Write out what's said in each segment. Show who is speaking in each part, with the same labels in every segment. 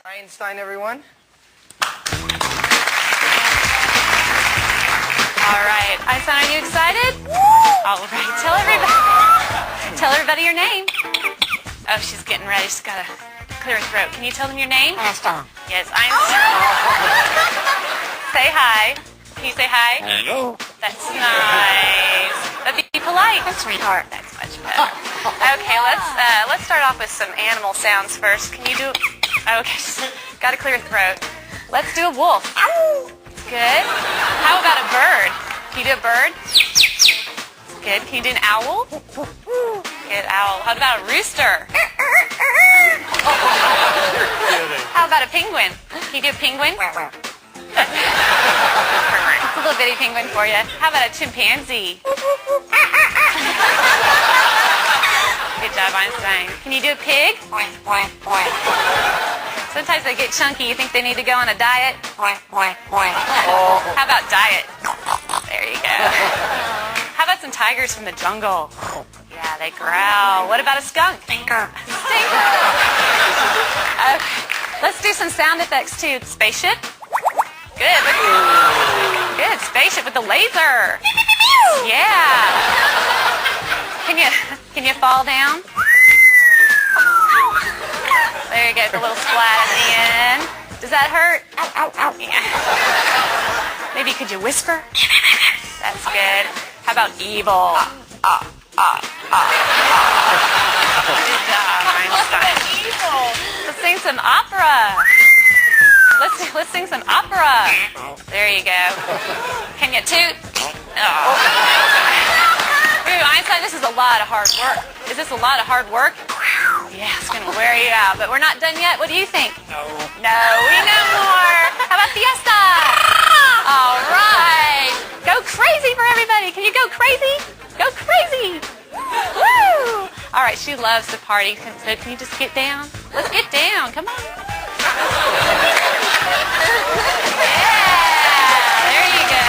Speaker 1: Einstein, everyone.
Speaker 2: All right, Einstein, are you excited? All right, tell everybody your name. Oh, she's getting ready. She's got to clear her throat. Can you tell them your name?
Speaker 3: Einstein.
Speaker 2: Yes, Einstein. Say hi. Can you say hi?
Speaker 3: Hello.
Speaker 2: That's nice. But be polite.
Speaker 3: That's sweetheart.
Speaker 2: That's much better. Okay, let's start off with some animal sounds first. Can you do? Okay, got to clear your throat. Let's do a wolf. Good. How about a bird? Can you do a bird? Good. Can you do an owl? Good, owl. How about a rooster? How about a penguin? Can you do a penguin? That's a little bitty penguin for you. How about a chimpanzee? Good job, Einstein. Can you do a pig? Sometimes they get chunky. You think they need to go on a diet? How about diet? There you go. How about some tigers from the jungle? Yeah, they growl. What about a skunk?
Speaker 3: Stinker.
Speaker 2: Stinker. Okay. Let's do some sound effects too. Spaceship. Good. Good. Spaceship with the laser. Yeah. Can you fall down? There you go. The little splat at the end. Does that hurt?
Speaker 3: Ow, ow, ow.
Speaker 2: Yeah. Maybe could you whisper? That's good. How about evil? Good job, Einstein. Evil. Let's sing some opera. Let's sing some opera. There you go. Can you toot? Oh. Ooh, Einstein, this is a lot of hard work. Is this a lot of hard work? Yeah, it's going to wear you out. But we're not done yet. What do you think?
Speaker 3: No.
Speaker 2: No, we know more. How about fiesta? All right. Go crazy for everybody. Can you go crazy? Go crazy. Woo! All right, she loves to party. So can you just get down? Let's get down. Come on. Yeah, there you go.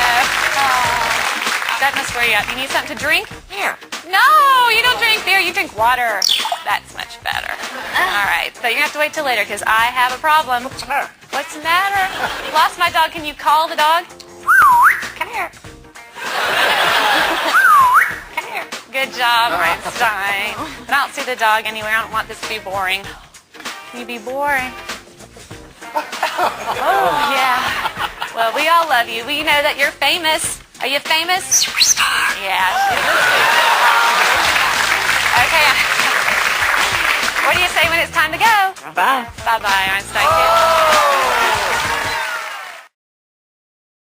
Speaker 2: That must wear you out. You need something to drink?
Speaker 3: Here.
Speaker 2: No, you don't drink beer. You drink water. That's much better. All right, so you're going to have to wait till later because I have a problem.
Speaker 3: What's the matter?
Speaker 2: What's the matter? Lost my dog. Can you call the dog?
Speaker 3: Come here. Come here.
Speaker 2: Good job, Einstein. But I don't see the dog anywhere. I don't want this to be boring. Can you be boring? Oh, yeah. Well, we all love you. We know that you're famous. Are you famous?
Speaker 3: Superstar.
Speaker 2: Yeah. Okay. What do you say when it's time to go?
Speaker 3: Bye.
Speaker 2: Bye-bye, Einstein.